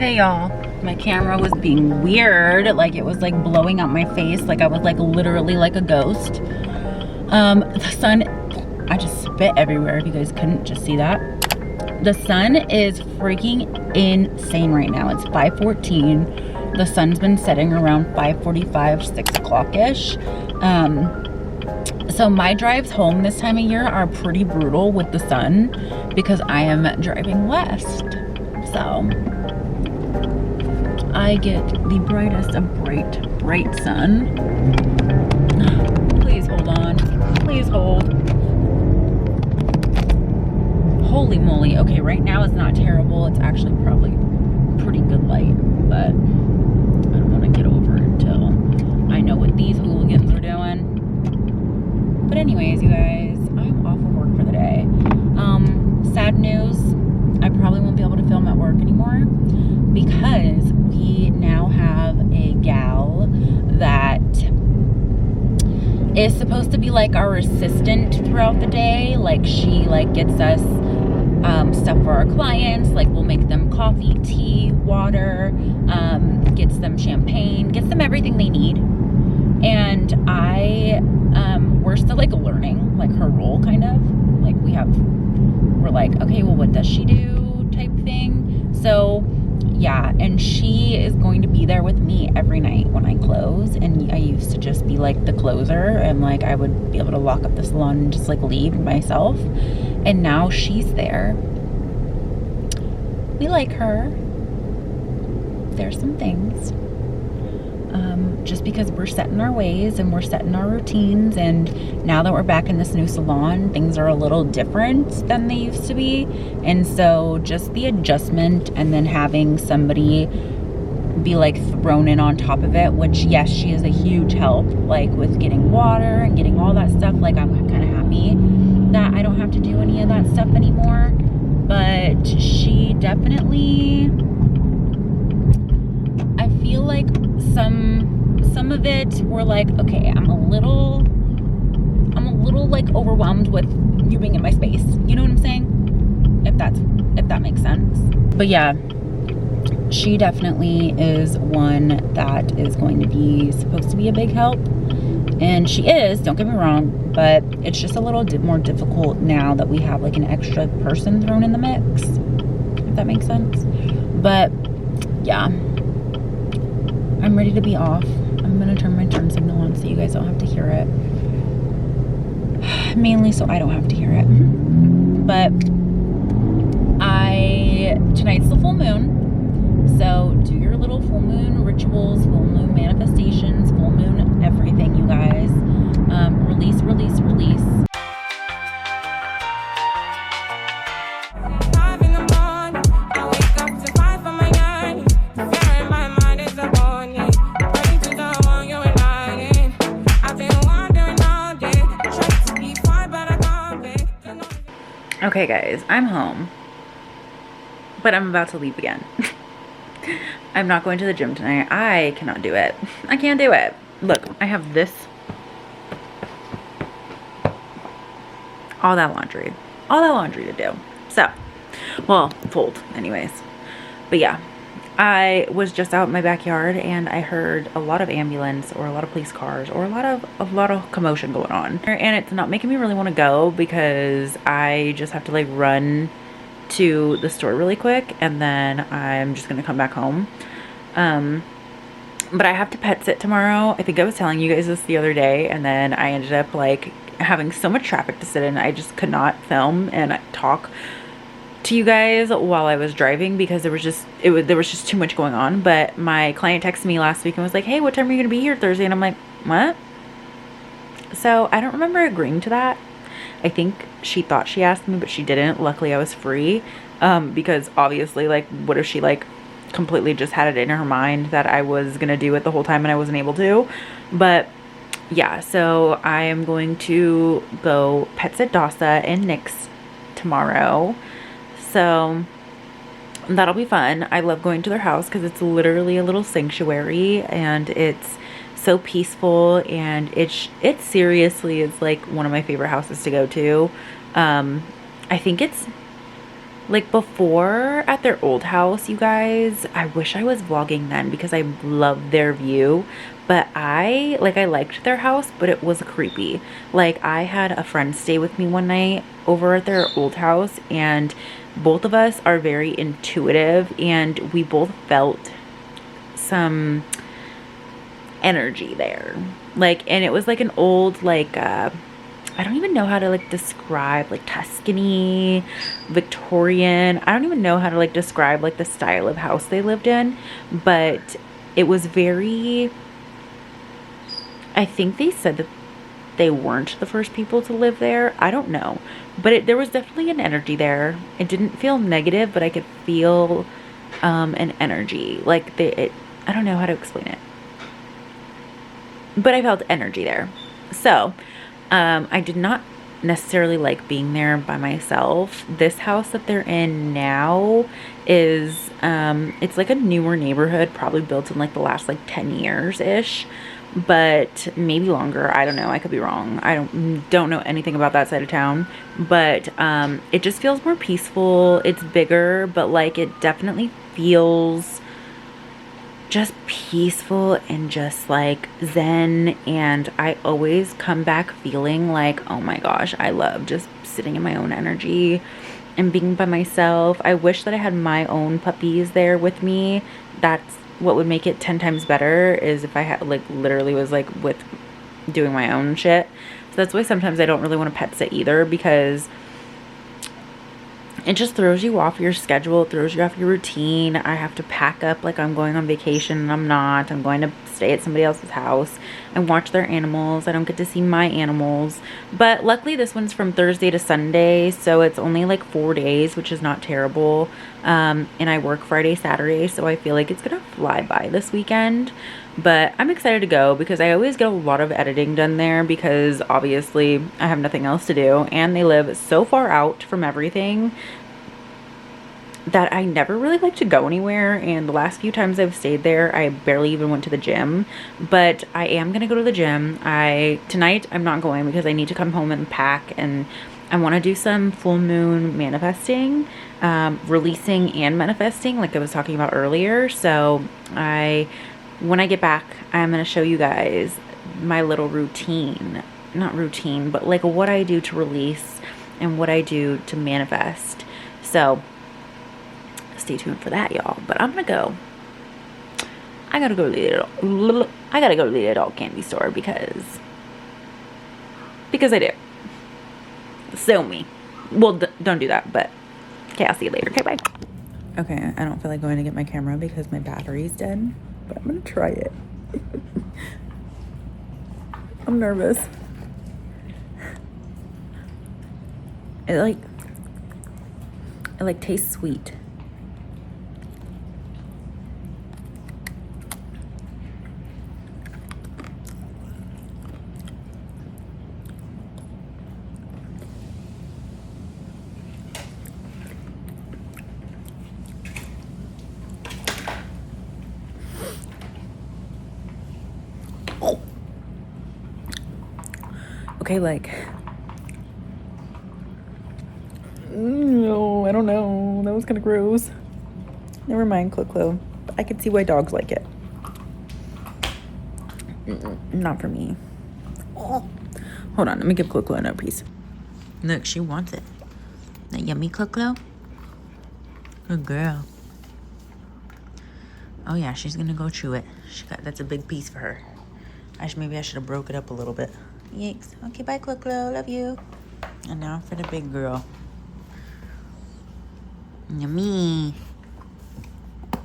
Okay, y'all, my camera was being weird. Like, it was like blowing out my face. Like, I was like literally like a ghost. The sun, I just spit everywhere if you guys couldn't just see that. The sun is freaking insane right now. It's 5:14. The sun's been setting around 5:45, 6 o'clock-ish. So my drives home this time of year are pretty brutal with the sun because I am driving west. So I get the brightest of bright sun. Please hold on. Please hold. Holy moly. Okay, right now it's not terrible. It's actually probably pretty good light, but I don't want to get over until I know what these hooligans are doing. But anyways, you guys, I'm off of work for the day. Sad news, I probably won't be able to film at work anymore because we now have a gal that is supposed to be like our assistant throughout the day. Like, she like gets us stuff for our clients. Like, we'll make them coffee, tea, water, gets them champagne, gets them everything they need. And we're still like learning like her role, kind of like we're like, okay, well, what does she do type thing. So yeah, and she is going to be there with me every night when I close. And I used to just be like the closer, and like I would be able to lock up the salon and just like leave myself. And now she's there. We like her. There's some things. Just because we're set in our ways and we're set in our routines, and now that we're back in this new salon, things are a little different than they used to be. And so just the adjustment, and then having somebody be like thrown in on top of it, which yes, she is a huge help, like with getting water and getting all that stuff. Like, I'm kind of happy that I don't have to do any of that stuff anymore. But she definitely, I feel like some of it we're like, okay, I'm a little like overwhelmed with you being in my space. You know what I'm saying? If that makes sense. But yeah, she definitely is one that is going to be supposed to be a big help. And she is, don't get me wrong, but it's just a little more difficult now that we have like an extra person thrown in the mix, if that makes sense. But yeah, I'm ready to be off. I'm gonna turn my turn signal on so you guys don't have to hear it. Mainly so I don't have to hear it. But tonight's the full moon. So do your little full moon rituals, full moon manifestations, full moon everything, you guys. Release, release, release. Okay guys, I'm home, but I'm about to leave again. I'm not going to the gym tonight. I cannot do it. I can't do it. Look, I have this, all that laundry to do. So, well, fold anyways. But yeah, I was just out in my backyard and I heard a lot of ambulance or a lot of police cars or a lot of commotion going on. And it's not making me really want to go because I just have to like run to the store really quick and then I'm just going to come back home. But I have to pet sit tomorrow. I think I was telling you guys this the other day, and then I ended up like having so much traffic to sit in. I just could not film and talk to you guys while I was driving because there was just too much going on. But my client texted me last week and was like, hey, what time are you gonna be here Thursday? And I'm like, what? So I don't remember agreeing to that. I think she thought she asked me, but she didn't. Luckily I was free, because obviously, like, what if she like completely just had it in her mind that I was gonna do it the whole time and I wasn't able to. But yeah, so I am going to go pet sit Dasa and Nyx tomorrow. So that'll be fun. I love going to their house because it's literally a little sanctuary and it's so peaceful, and it seriously is like one of my favorite houses to go to. I think it's Like before at their old house, you guys, I wish I was vlogging then because I love their view. But I liked their house, but it was creepy. Like I had a friend stay with me one night over at their old house, and both of us are very intuitive, and we both felt some energy there. Like, and it was like an old, like, I don't even know how to like describe, like Tuscany, Victorian. I don't even know how to like describe like the style of house they lived in, but it was very, I think they said that they weren't the first people to live there. I don't know, but there was definitely an energy there. It didn't feel negative, but I could feel an energy. Like I don't know how to explain it, but I felt energy there. So I did not necessarily like being there by myself. This house that they're in now is it's like a newer neighborhood, probably built in like the last like 10 years ish, but maybe longer. I don't know, I could be wrong. I don't know anything about that side of town, but it just feels more peaceful. It's bigger, but like it definitely feels just peaceful and just like zen. And I always come back feeling like, oh my gosh, I love just sitting in my own energy and being by myself. I wish that I had my own puppies there with me. That's what would make it 10 times better, is if I had like literally was like with doing my own shit. So that's why sometimes I don't really want to pet sit either, because it just throws you off your schedule. It throws you off your routine. I have to pack up like I'm going on vacation, and I'm not. I'm going to stay at somebody else's house and watch their animals. I don't get to see my animals. But luckily this one's from Thursday to Sunday, so it's only like 4 days, which is not terrible. And I work Friday, Saturday, so I feel like it's gonna fly by this weekend. But I'm excited to go because I always get a lot of editing done there, because obviously I have nothing else to do, and they live so far out from everything that I never really like to go anywhere. And the last few times I've stayed there, I barely even went to the gym. But I am gonna go to the gym. Tonight I'm not going because I need to come home and pack, and I want to do some full moon manifesting, releasing and manifesting like I was talking about earlier. So when I get back, I'm going to show you guys my little routine. Not routine, but like what I do to release and what I do to manifest. So stay tuned for that, y'all. But I'm going to go. I gotta go to the adult candy store because I do. So me. Well, don't do that, but okay, I'll see you later. Okay, bye. Okay, I don't feel like going to get my camera because my battery's dead, but I'm gonna try it. I'm nervous. It like tastes sweet. Okay, like, no, I don't know. That was kind of gross. Never mind, Clo. I can see why dogs like it. Not for me. Hold on, let me give Clo another piece. Look, she wants it. That yummy, Clo? Good girl. Oh yeah, she's gonna go chew it. That's a big piece for her. Maybe I should have broke it up a little bit. Yikes. Okay, bye, Clo. Love you. And now for the big girl. Yummy.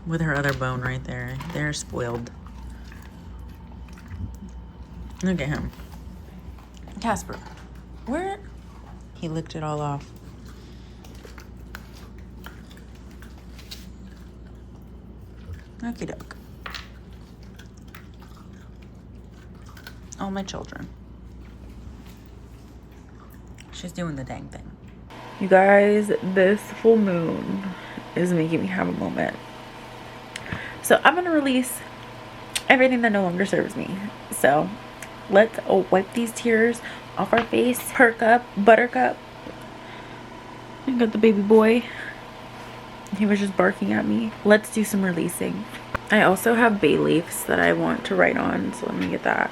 With her other bone right there. They're spoiled. Look at him. Casper. Where? He licked it all off. Okie doke. All my children. She's doing the dang thing. You guys, this full moon is making me have a moment. So I'm gonna release everything that no longer serves me. So let's wipe these tears off our face. Perk up, buttercup. You got the baby boy. He was just barking at me. Let's do some releasing. I also have bay leaves that I want to write on, so let me get that.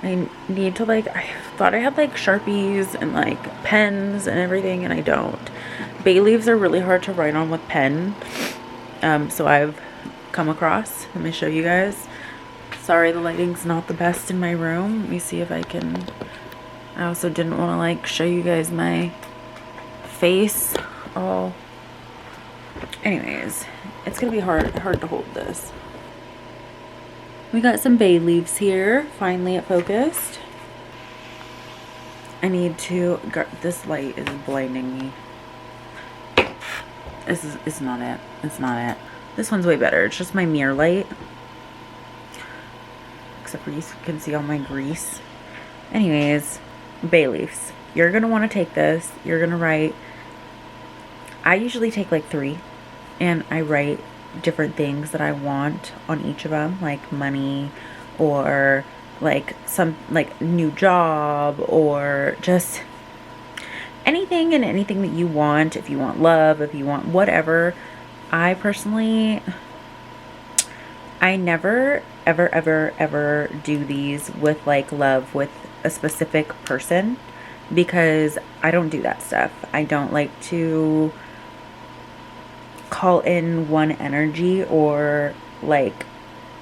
I need to like, I thought I had like Sharpies and like pens and everything, and I don't. Bay leaves are really hard to write on with pen. So I've come across, let me show you guys. Sorry, the lighting's not the best in my room. Let me see if I can. I also didn't want to like show you guys my face all. Anyways, it's gonna be hard to hold this. We got some bay leaves here. Finally it focused. I need to, this light is blinding me. It's not it. It's not it. This one's way better. It's just my mirror light. Except for you can see all my grease. Anyways, bay leaves. You're gonna want to take this. You're gonna write. I usually take like 3, and I write different things that I want on each of them, like money, or like some like new job, or just anything and anything that you want. If you want love, if you want whatever. I personally, I never ever do these with like love with a specific person, because I don't do that stuff. I don't like to call in one energy or like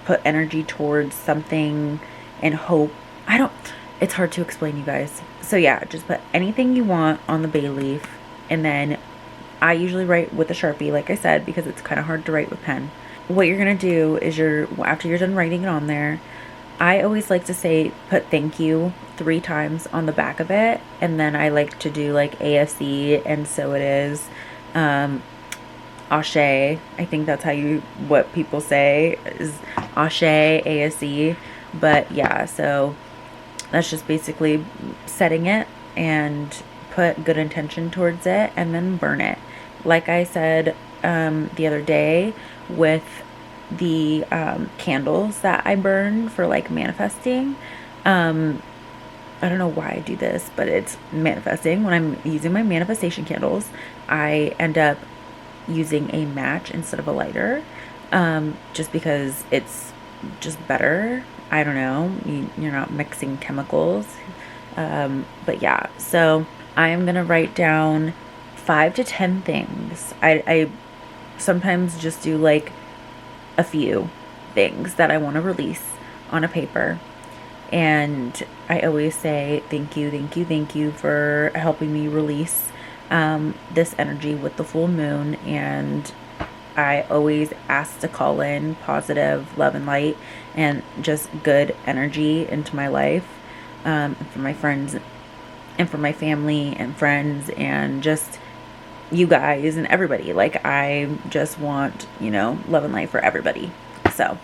put energy towards something and hope. It's hard to explain, you guys. So yeah, just put anything you want on the bay leaf, and then I usually write with a Sharpie, like I said, because it's kind of hard to write with pen. What you're gonna do is after you're done writing it on there, I always like to say put thank you 3 times on the back of it, and then I like to do like ASE, and so it is, Ashe. I think that's what people say is Ashe, ASE. But yeah, so that's just basically setting it and put good intention towards it, and then burn it. Like I said the other day with the candles that I burn for like manifesting. I don't know why I do this, but it's manifesting. When I'm using my manifestation candles, I end up using a match instead of a lighter, just because it's just better. I don't know, you're not mixing chemicals. But yeah, so I am gonna write down 5 to 10 things. I sometimes just do like a few things that I want to release on a paper, and I always say thank you for helping me release this energy with the full moon. And I always ask to call in positive love and light and just good energy into my life, for my friends and for my family and friends, and just you guys and everybody. Like, I just want, love and light for everybody. So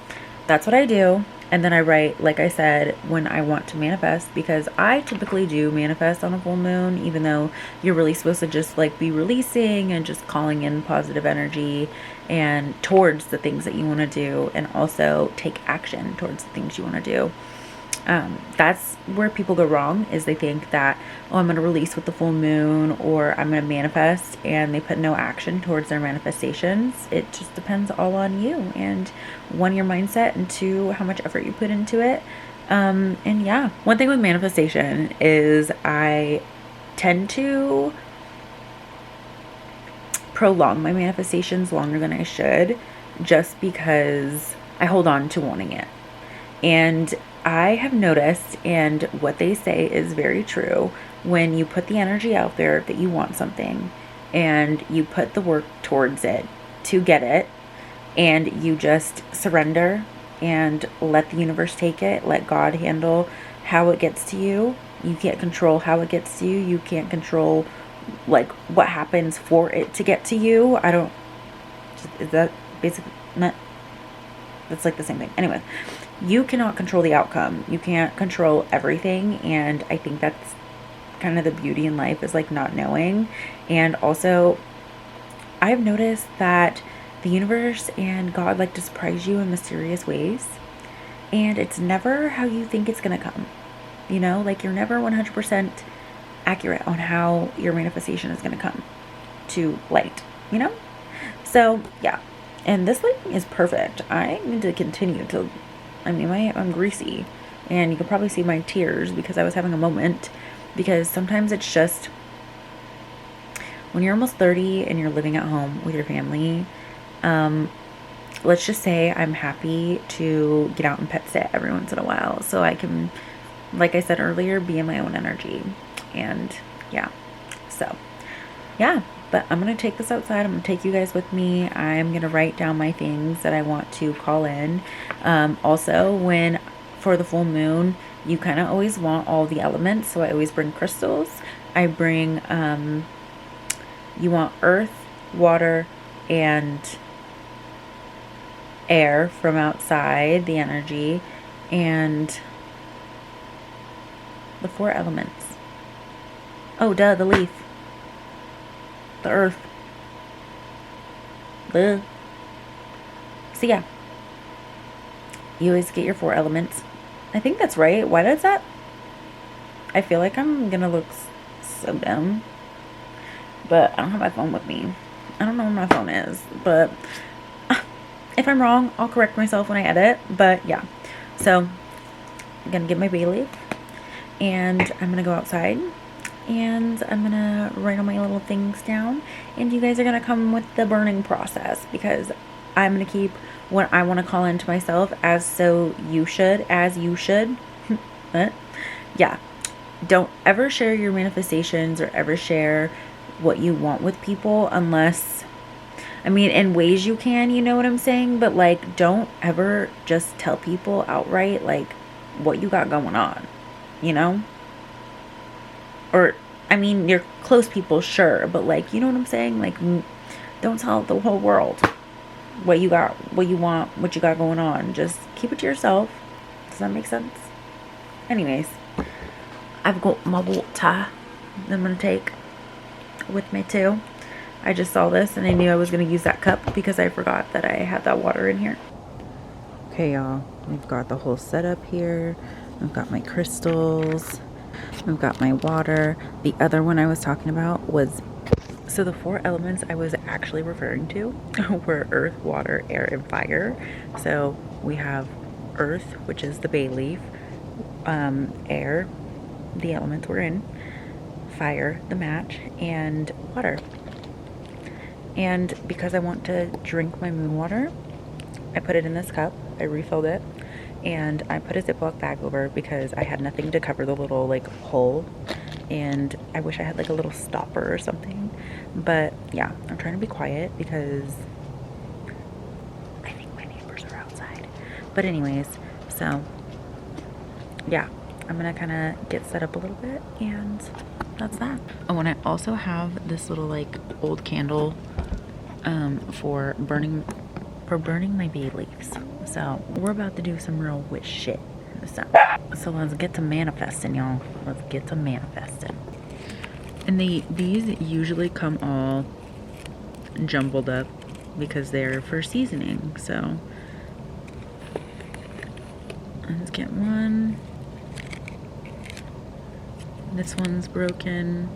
that's what I do. And then I write, like I said, when I want to manifest, because I typically do manifest on a full moon, even though you're really supposed to just like be releasing and just calling in positive energy and towards the things that you want to do, and also take action towards the things you want to do. That's where people go wrong, is they think that, oh, I'm going to release with the full moon, or I'm going to manifest, and they put no action towards their manifestations. It just depends all on you, and 1, your mindset, and 2, how much effort you put into it. And yeah, one thing with manifestation is I tend to prolong my manifestations longer than I should, just because I hold on to wanting it. And I have noticed, and what they say is very true, when you put the energy out there that you want something, and you put the work towards it to get it, and you just surrender and let the universe take it, let God handle how it gets to you. You can't control how it gets to you. You can't control like what happens for it to get to you. Is that basically not? That's like the same thing. Anyway, you cannot control the outcome. You can't control everything. And I think that's kind of the beauty in life, is like not knowing. And also, I've noticed that the universe and God like to surprise you in mysterious ways. And it's never how you think it's going to come. Like, you're never 100% accurate on how your manifestation is going to come to light, So yeah, and this lighting is perfect. I need to continue to, I mean, I'm greasy, and you can probably see my tears because I was having a moment, because sometimes it's just, when you're almost 30 and you're living at home with your family, let's just say I'm happy to get out and pet sit every once in a while so I can, like I said earlier, be in my own energy. And yeah, so yeah, but I'm gonna take this outside. I'm gonna take you guys with me. I'm gonna write down my things that I want to call in. Also, when for the full moon, you kind of always want all the elements, so I always bring crystals. I bring you want earth, water, and air from outside, the energy, and the 4 elements. Oh, duh, the leaf, the earth. Duh. So yeah, you always get your 4 elements. I think that's right. Why does that? I feel like I'm gonna look so dumb, but I don't have my phone with me. I don't know where my phone is, but if I'm wrong, I'll correct myself when I edit. But yeah, so I'm gonna get my bay leaf, and I'm gonna go outside, and I'm gonna write all my little things down, and you guys are gonna come with the burning process, because I'm gonna keep what I want to call into myself as so you should, as you should. Yeah, don't ever share your manifestations or ever share what you want with people unless, I mean, in ways you can, you know what I'm saying, but like, don't ever just tell people outright like what you got going on, you know? Or, I mean, your close people, sure, but like, you know what I'm saying? Like, don't tell the whole world what you got, what you want, what you got going on. Just keep it to yourself. Does that make sense? Anyways, I've got my water that I'm gonna take with me too. I just saw this and I knew I was gonna use that cup because I forgot that I had that water in here. Okay, y'all, we've got the whole setup here. I've got my crystals, I've got my water. The other one I was talking about was, so the 4 elements I was actually referring to were earth, water, air, and fire. So we have earth, which is the bay leaf, air, the elements we're in, fire, the match, and water. And because I want to drink my moon water, I put it in this cup, I refilled it, and I put a Ziploc bag over because I had nothing to cover the little like hole, and I wish I had like a little stopper or something. But yeah, I'm trying to be quiet because I think my neighbors are outside. But anyways, so yeah, I'm gonna kind of get set up a little bit, and that's that. Oh, and I also have this little like old candle for burning my bay leaves. So we're about to do some real witch shit. So let's get to manifesting, y'all. Let's get to manifesting. And these usually come all jumbled up because they're for seasoning. So let's get one. This one's broken,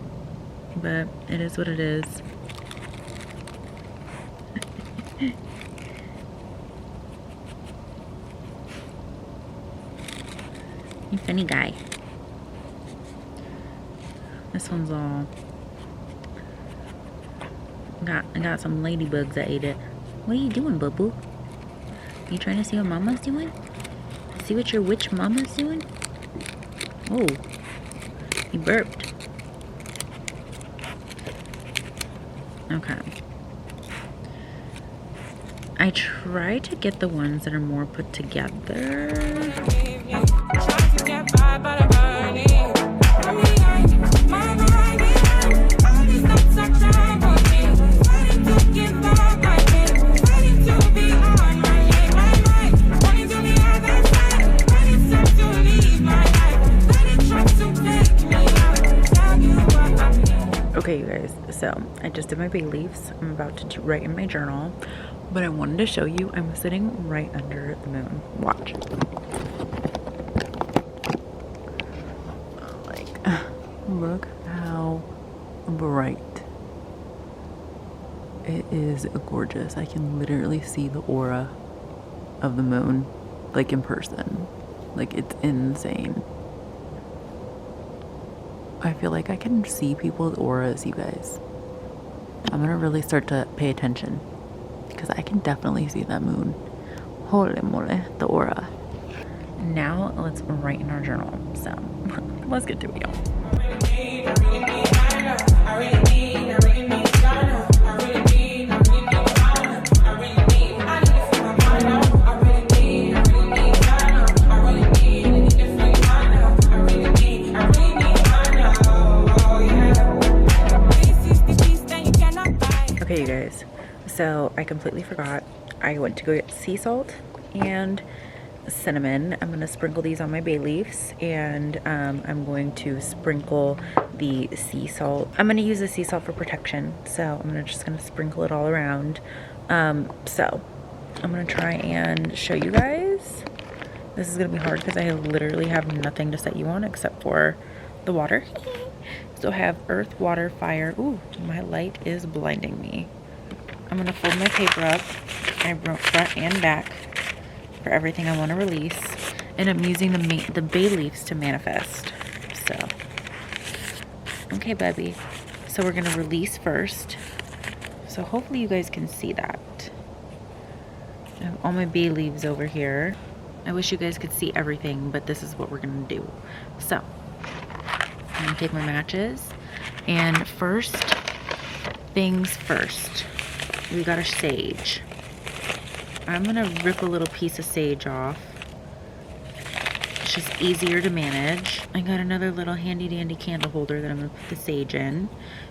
but it is what it is. You funny guy. This one's all I got some ladybugs that ate it. What are you doing, boo-boo? You trying to see what mama's doing? See what your witch mama's doing? Oh, he burped. Okay. I try to get the ones that are more put together. Okay, you guys, so I just did my bay leaves. I'm about to write in my journal, but I wanted to show you I'm sitting right under the moon. Watch. Like, look how bright It is gorgeous. I can literally see the aura of the moon, like in person. Like, it's insane. I feel like I can see people's auras, you guys. I'm gonna really start to pay attention because I can definitely see that moon. Holy moly, the aura. Now let's write in our journal. So let's get to it, y'all. Okay, you guys, so I completely forgot. I went to go get sea salt and cinnamon. I'm going to sprinkle these on my bay leaves, and I'm going to sprinkle the sea salt. I'm going to use the sea salt for protection, so I'm just going to sprinkle it all around. So I'm going to try and show you guys. This is going to be hard because I literally have nothing to set you on except for the water. So I have earth, water, fire. Ooh, my light is blinding me. I'm going to fold my paper up. I wrote front and back for everything I want to release. And I'm using the bay leaves to manifest. So, okay, baby. So we're going to release first. So hopefully you guys can see that. I have all my bay leaves over here. I wish you guys could see everything, but this is what we're going to do. So, I'm going to take my matches, and first things first, we got a sage. I'm going to rip a little piece of sage off. It's just easier to manage. I got another little handy dandy candle holder that I'm going to put the sage in,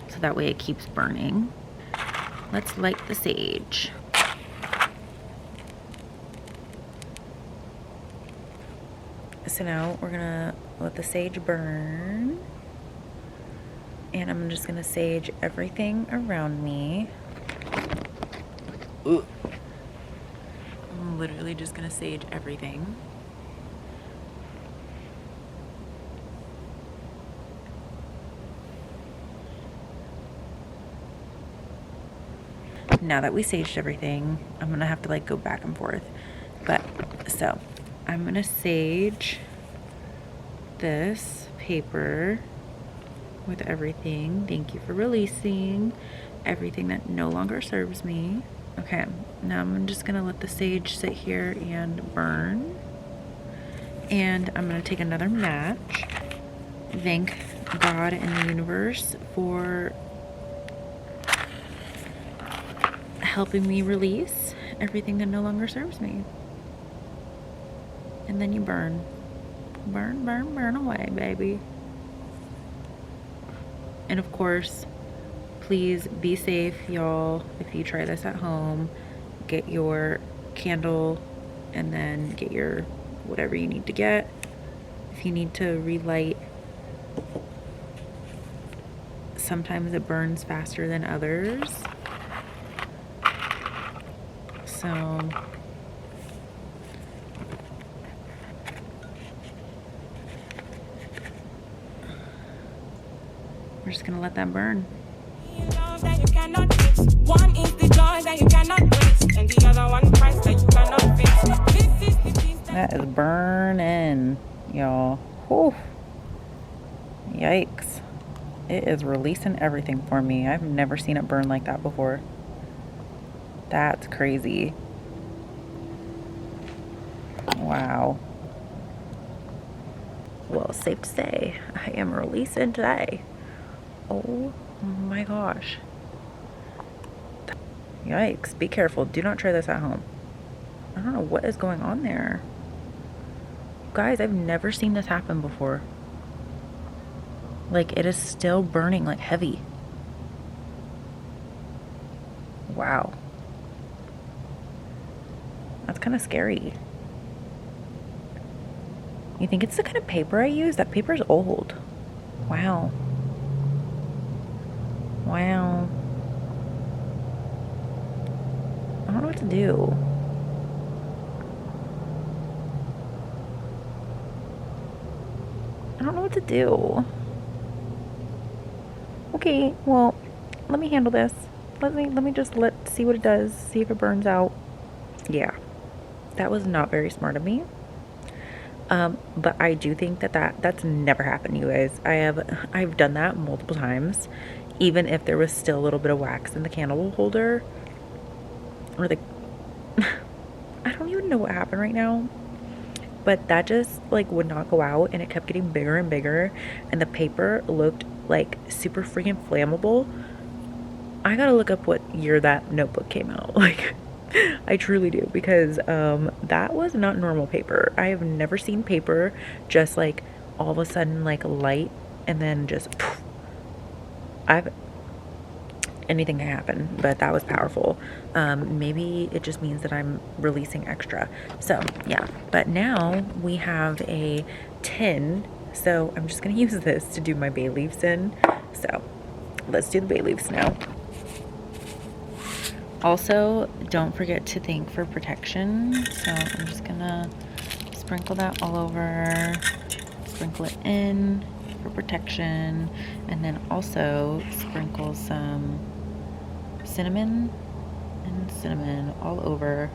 so that way it keeps burning. Let's light the sage. So now we're going to let the sage burn. And I'm just gonna sage everything around me. Ooh. I'm literally just gonna sage everything. Now that we saged everything, I'm gonna have to like go back and forth. But so I'm gonna sage this paper with everything. Thank you for releasing everything that no longer serves me. Okay, now I'm just gonna let the sage sit here and burn. And I'm gonna take another match. Thank God and the universe for helping me release everything that no longer serves me. And then you burn. Burn, burn, burn away, baby. And of course, please be safe, y'all. If you try this at home, get your candle and then get your whatever you need to get. If you need to relight, sometimes it burns faster than others. So we're just gonna let that burn. One is the joy that you cannot waste, and the other one price that you cannot fix. That is burning, y'all. Whew. Yikes. It is releasing everything for me. I've never seen it burn like that before. That's crazy. Wow. Well, safe to say, I am releasing today. Oh my gosh. Yikes. Be careful. Do not try this at home. I don't know what is going on there. Guys, I've never seen this happen before. Like, it is still burning like heavy. Wow. That's kind of scary. You think it's the kind of paper I use? That paper is old. Wow. Wow. I don't know what to do. I don't know what to do. Okay, well, let me handle this. Let me just see what it does, see if it burns out. Yeah, that was not very smart of me. But I do think that's never happened, you guys. I've done that multiple times, even if there was still a little bit of wax in the candle holder, or the I don't even know what happened right now, but that just like would not go out, and it kept getting bigger and bigger, and the paper looked like super freaking flammable. I gotta look up what year that notebook came out. Like, I truly do, because that was not normal paper. I have never seen paper just like all of a sudden like light and then just poof. Anything can happen, but that was powerful. Maybe it just means that I'm releasing extra. So yeah, but now we have a tin, so I'm just gonna use this to do my bay leaves in. So let's do the bay leaves now. Also, don't forget to thank for protection. So I'm just gonna sprinkle that all over, sprinkle it in for protection, and then also sprinkle some cinnamon all over.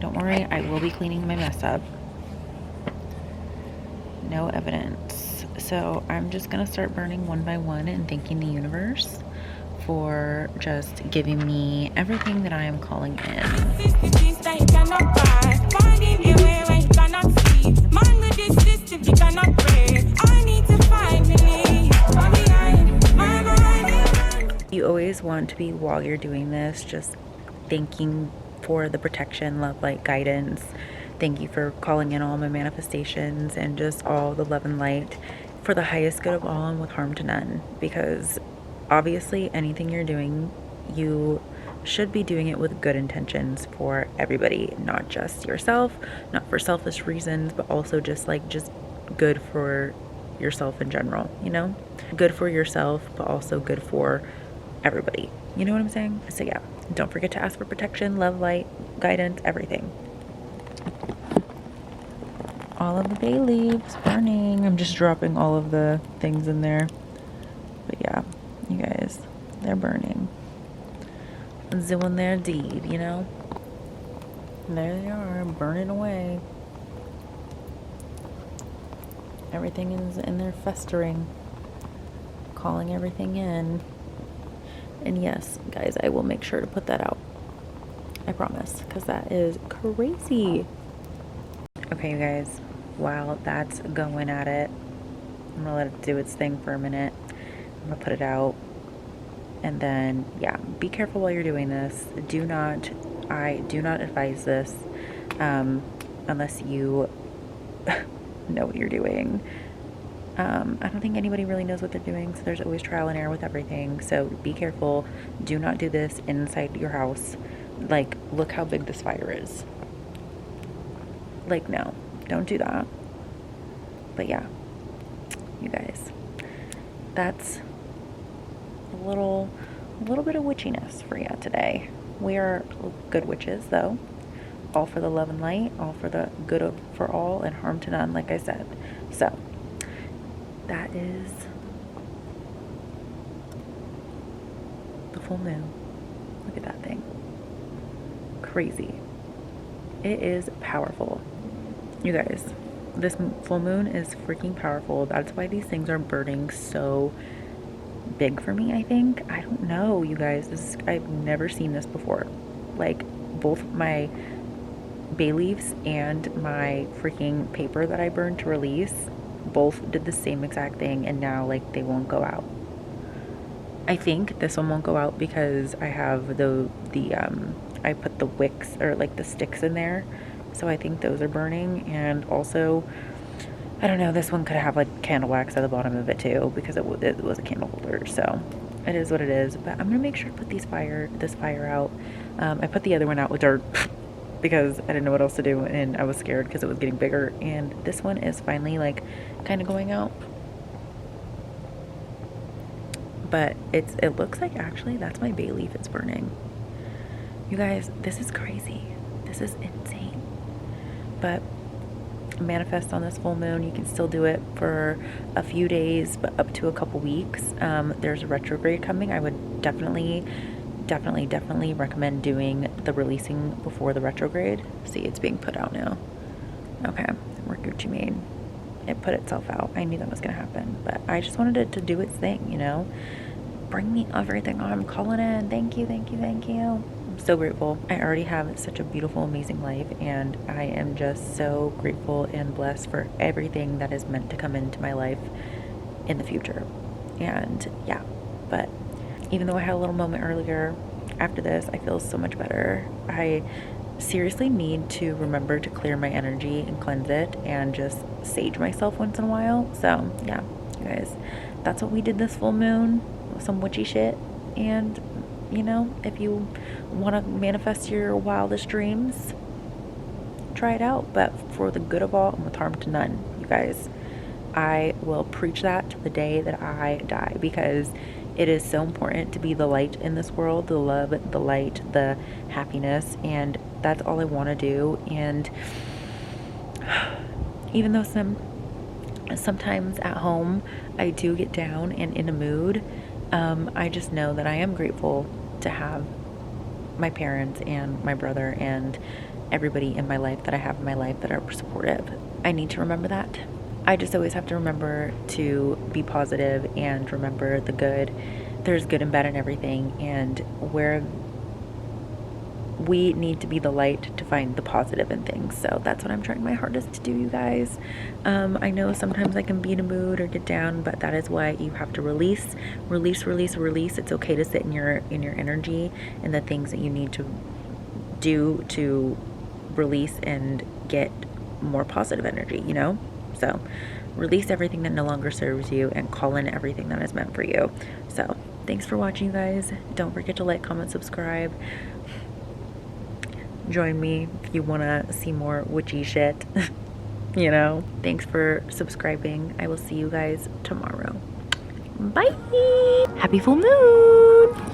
Don't worry, I will be cleaning my mess up. No evidence. So I'm just gonna start burning one by one and thanking the universe for just giving me everything that I am calling in. You always want to be, while you're doing this, just thanking for the protection, love, light, guidance. Thank you for calling in all my manifestations and just all the love and light for the highest good of all and with harm to none, because obviously anything you're doing, you should be doing it with good intentions for everybody, not just yourself, not for selfish reasons, but also just good for yourself in general, you know? Good for yourself, but also good for everybody. You know what I'm saying? So yeah, don't forget to ask for protection, love, light, guidance, everything. All of the bay leaves burning. I'm just dropping all of the things in there. But yeah, you guys, they're burning. Doing their deed, you know? And there they are, burning away. Everything is in there festering, calling everything in. And yes, guys, I will make sure to put that out. I promise, because that is crazy. Okay, you guys, while that's going at it, I'm gonna let it do its thing for a minute. I'm gonna put it out. And then, yeah, be careful while you're doing this. I do not advise this unless you know what you're doing. I don't think anybody really knows what they're doing, so there's always trial and error with everything. So be careful. Do not do this inside your house. Like, look how big this fire is. Like, no, don't do that. But yeah, you guys, that's a little bit of witchiness for you today. We are good witches, though. All for the love and light, all for the good for all and harm to none, like I said. So that is the full moon. Look at that thing. Crazy. It is powerful. You guys, this full moon is freaking powerful. That's why these things are burning so big for me, I think. I don't know, you guys. I've never seen this before. Like, both my bay leaves and my freaking paper that I burned to release both did the same exact thing, and now like they won't go out. I think this one won't go out because I have I put the wicks, or like the sticks, in there, so I think those are burning. And also, I don't know, this one could have like candle wax at the bottom of it too, because it was a candle holder. So it is what it is. But I'm gonna make sure to put this fire out. I put the other one out with dirt because I didn't know what else to do, and I was scared because it was getting bigger. And this one is finally like kind of going out. But it looks like actually that's my bay leaf it's burning. You guys, this is crazy. This is insane. But manifest on this full moon. You can still do it for a few days, but up to a couple weeks. There's a retrograde coming. I would definitely definitely recommend doing the releasing before the retrograde. See, it's being put out now. Okay, we're Gucci Mane. It put itself out. I knew that was gonna happen, but I just wanted it to do its thing, you know? Bring me everything I'm calling in. Thank you, thank you, thank you. I'm so grateful. I already have such a beautiful, amazing life, and I am just so grateful and blessed for everything that is meant to come into my life in the future. And yeah, but even though I had a little moment earlier, after this, I feel so much better. I seriously need to remember to clear my energy and cleanse it and just sage myself once in a while. So yeah, you guys, that's what we did this full moon, some witchy shit. And you know, if you want to manifest your wildest dreams, try it out, but for the good of all and with harm to none, you guys. I will preach that to the day that I die, because it is so important to be the light in this world, the love, the light, the happiness, and that's all I want to do. And even though sometimes at home I do get down and in a mood, I just know that I am grateful to have my parents and my brother and everybody in my life that I have in my life that are supportive. I need to remember that. I just always have to remember to be positive and remember the good. There's good and bad in everything, and where we need to be the light to find the positive in things. So that's what I'm trying my hardest to do, you guys. I know sometimes I can be in a mood or get down, but that is why you have to release. It's okay to sit in your energy and the things that you need to do to release and get more positive energy, you know? So release everything that no longer serves you and call in everything that is meant for you. So thanks for watching, you guys. Don't forget to like, comment, subscribe. Join me if you want to see more witchy shit. You know, thanks for subscribing. I will see you guys tomorrow. Bye. Happy full moon.